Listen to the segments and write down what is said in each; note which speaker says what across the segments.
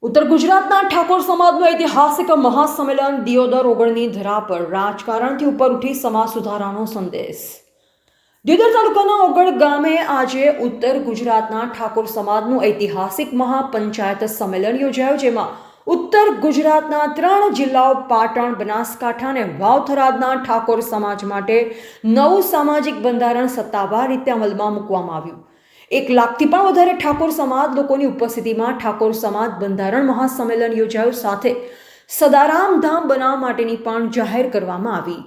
Speaker 1: ઉત્તર ગુજરાતના ઠાકોર સમાજનું ઐતિહાસિક મહાસંમેલન દિયોદર ઓગણની ધરા પર રાજકારણથી ઉપર ઉઠી સમાજ સુધારાનો સંદેશ। દિયોદર તાલુકાના ઓગળ ગામે આજે ઉત્તર ગુજરાતના ઠાકોર સમાજનું ઐતિહાસિક મહાપંચાયત સંમેલન યોજાયું, જેમાં ઉત્તર ગુજરાતના 3 જિલ્લાઓ પાટણ, બનાસકાંઠા અને વાવ થરાદના ઠાકોર સમાજ માટે નવું સામાજિક બંધારણ સત્તાવાર રીતે અમલમાં મૂકવામાં આવ્યું। 1 લાખથી પણ વધારે ઠાકોર સમાજ લોકોની ઉપસ્થિતિમાં ઠાકોર સમાજ બંધારણ મહાસંમેલન યોજાયું, સાથે સદારામ ધામ બનાવવા માટેની પણ જાહેર કરવામાં આવી।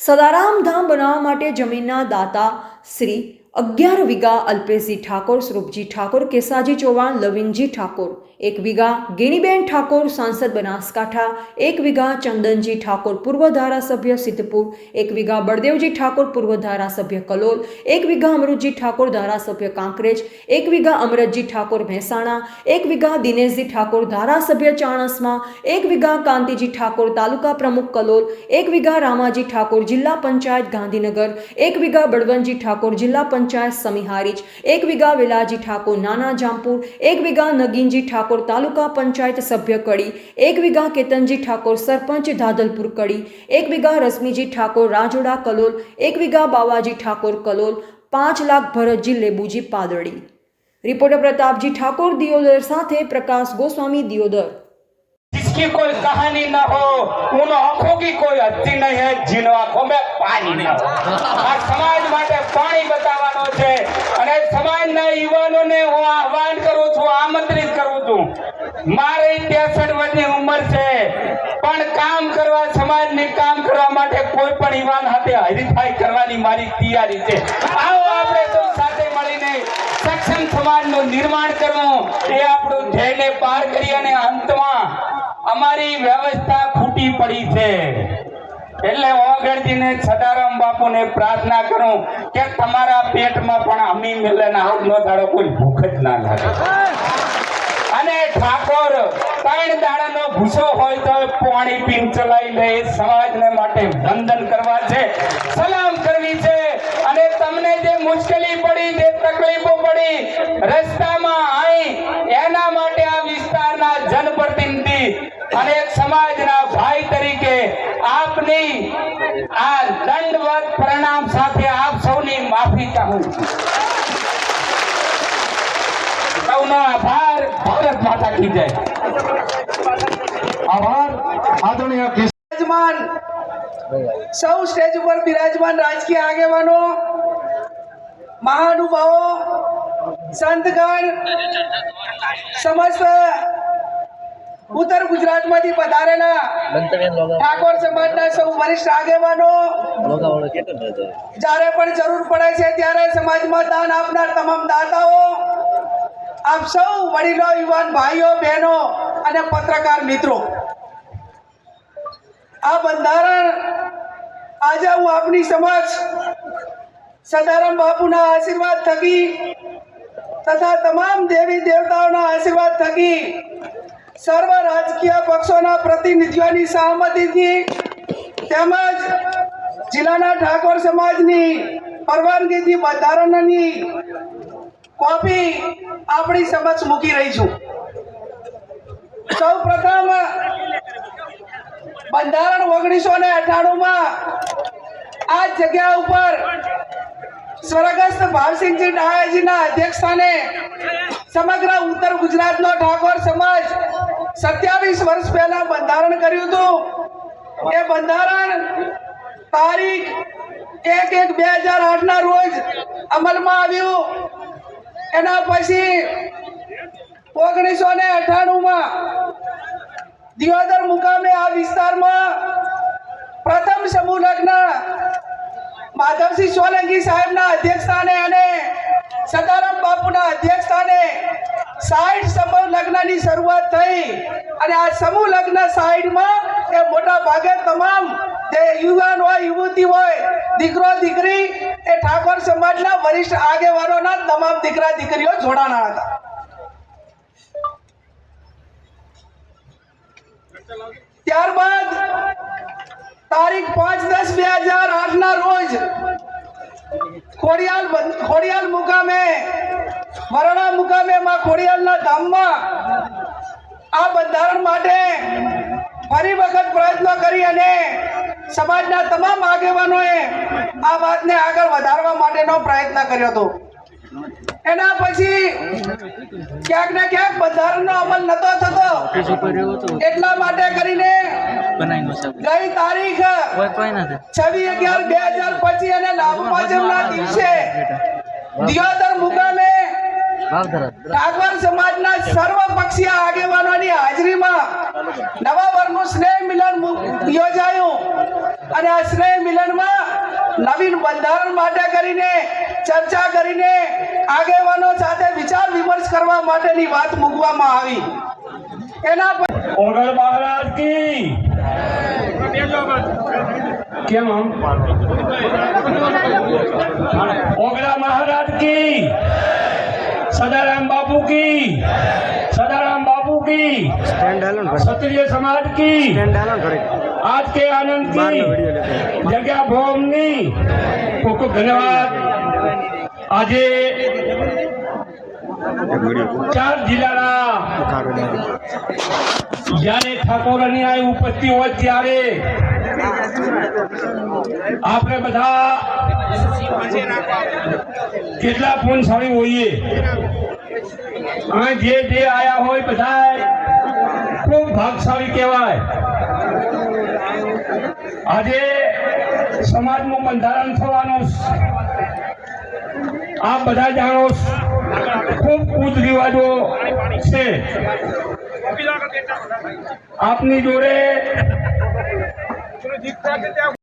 Speaker 1: સદારામ ધામ બનાવવા માટે જમીનના દાતા શ્રી 11 વીઘા અલ્પેશજી ઠાકોર, સ્વરૂપજી ઠાકોર, કેસાજી ચૌહાણ, લવિંગજી ઠાકોર, 1 વીઘા ગેનીબેન ઠાકોર સાંસદ બનાસકાંઠા, 1 વીઘા ચંદનજી ઠાકોર પૂર્વ ધારાસભ્ય સિદ્ધપુર, 1 વીઘા બળદેવજી ઠાકોર પૂર્વ ધારાસભ્ય કલોલ, 1 વીઘા અમૃતજી ઠાકોર ધારાસભ્ય કાંકરેજ, 1 વીઘા અમરતજી ઠાકોર મહેસાણા, 1 વીઘા દિનેશજી ઠાકોર ધારાસભ્ય ચાણસ્મા, 1 વીઘા કાંતિજી ઠાકોર તાલુકા પ્રમુખ કલોલ, 1 વીઘા રામાજી ઠાકોર જિલ્લા પંચાયત ગાંધીનગર, 1 વીઘા બળવંતજી ઠાકોર જિલ્લા પંચાયત સમીહારીજ, 1 વીઘા વેલાજી ઠાકોર નાના જામપુર, 1 વીઘા નગીનજી ઠાકોર તાલુકા પંચાયત સભ્ય કડી, 1 વીઘા કેતનજી ઠાકોર સરપંચ ધાદલપુર કડી, 1 વીઘા રશ્મિજી ઠાકોર રાજોડા કલોલ, 1 વીઘા બાવાજી ઠાકોર કલોલ, 5 લાખ ભરતજી લેબુજી પાદરડી। रिपोर्टर प्रतापजी ठाकुर दियोदर साथे प्रकाश गोस्वामी दियोदर।
Speaker 2: जिसकी कोई कहानी न हो, उन आंखों की कोई हस्ती नहीं है जिन आंखों में पानी न हो। आ समाज માટે પાણી બતાવવાનો છે અને સમાજના યુવાનોને હું આહ્વાન કરું છું, આમંત્રિત કરું છું। મારી 63 વર્ષની ઉંમર છે, પણ કામ કરવા, સમાજને કામ કરવા માટે કોઈ પણ યુવાન સાથે હરીફાઈ કરવાની મારી તૈયારી છે। આવો આપણે તો સાથે મળીને સક્ષમ સમાજનું નિર્માણ કરવું, એ આપણું ધ્યેયને પાર કરી અને અંતમાં અમારી વ્યવસ્થા ખૂટી પડી છે। એટલે ઓગળજીને સદારામ બાપુને પ્રાર્થના કરું કે તમારા પેટમાં પણ અમી મેલે ને આવનો દાડો કોઈ ભૂખ જ ના લાગે। અને ઠાકોર 3 દાડાનો ભૂસો હોય તો પાણી પીન ચલાવી લે। સમાજને માટે વંદન કરવા છે, સલામ કરવી છે। અને તમને જે મુશ્કેલી પડી, જે તકલીફો પડી રસ્તામાં આવી, એના માટે આ વિસ્તારના જનપ્રતિનિધિ અને એક સમાજના ભાઈ તરીકે આપની આ દંડવત પ્રણામ સાથે આપ સૌની માફી ચાહું છું। સૌનો આભાર। ભારત માતા की जय।
Speaker 3: आभार आदरणीय
Speaker 4: विराजमान सौ स्टेज पर विराजमान राजकीय आगेवानो, महानुभावों, संतगण, समस्त उत्तर गुजरात में पधारेला ठाकोर समाजना सौ वरिष्ठ आगेवानो, જ્યારે પણ જરૂર પડે છે ત્યારે સમાજમાં દાન આપનાર તમામ દાતાઓ, આપ સૌ વડીલો, યુવાન ભાઈઓ, બહેનો અને પત્રકાર મિત્રો, આ બંધારણ આજે હું આપની સમક્ષ સદારામ બાપુના આશીર્વાદ થકી તથા તમામ દેવી દેવતાઓના આશીર્વાદ થકી સર્વ રાજકીય પક્ષોના પ્રતિનિધિઓની સહમતિથી તેમજ જિલ્લાના ઠાકોર સમાજની પરવાનગીથી બંધારણની કોપી આપણી સમક્ષ મૂકી રહી છું। સૌ પ્રથમ બંધારણ 1998 માં આ જગ્યા ઉપર સ્વર્ગસ્થ ભાવસિંહજી ડાયાજીના અધ્યક્ષસ્થાને સમગ્ર ઉત્તર ગુજરાતનો ઠાકોર સમાજ 27 વર્ષ પહેલા બંધારણ કર્યું હતું। એ બંધારણ તારીખ 1/1/2008 ના રોજ અમલમાં આવ્યું। એના પછી 1998 માં દિયોદર મુકામે આ વિસ્તારમાં પ્રથમ સમૂહ લગ્ન માધવસિંહ સોલંકી સાહેબના અધ્યક્ષસ્થાને અને સદારામ બાપુના અધ્યક્ષસ્થાને 60 સમૂહ લગ્નની શરૂઆત થઈ। અને આ સમૂહ લગ્ન 60 માં એ મોટા ભાગે તમામ જે યુવાન હોય, યુવતી હોય, દીકરો દીકરી, એ ઠાકોર સમાજના વરિષ્ઠ આગેવાનોના તમામ દીકરા દીકરીઓ જોડાણા હતા। ત્યારબાદ તારીખ 5/10/2008 ના રોજ ખોડિયાલ મુકામે, વરણા મુકામે માં ખોડિયાલના ધામમાં આ બંધારણ માટે ફરી વખત પ્રયત્નો કરી અને સમાજના તમામ આગેવાનોએ આ વાતને આગળ વધારવા માટેનો પ્રયત્ન કર્યો હતો. એના પછી ક્યાંક ને ક્યાંક બંધારણનો અમલ નતો થતો. એટલા માટે કરીને ગઈ તારીખ 26/11/2025 અને લાભ પાંચમના દિવસે દિયોદર મુકામે ઠાકોર સમાજના સર્વપક્ષીય આગેવાનોની હાજરીમાં નવા વર્ષનું સ્નેહ મિલન યોજાયું અને આ સ્નેહ મિલનમાં નવીન બંધારણ માટે કરીને ચર્ચા કરીને આગેવાનો સાથે વિચાર વિમર્શ કરવા માટેની વાત મૂકવામાં આવી. એના
Speaker 2: ઓગળ મહારાજ કી કેમ હમ ઓગળા મહારાજ की सदाराम बापू की क्षत्रिय समाज की आज के आनंद की जगह भूमि खूब खूब धन्यवाद. આજે 4 જિલ્લાના જ્યારે ઠાકોરની આ ઉપસ્થિતિ હોય ત્યારે આપણે બધા કેટલા પુણ્યશાળી હોઈએ. અહીં જે આયા હોય બધા ખૂબ ભાગશાળી કહેવાય. આજે સમાજનું બંધારણ થવાનું આપ બધા જાણો ખૂબ કુદ રિવાજો છે. આપની જોડે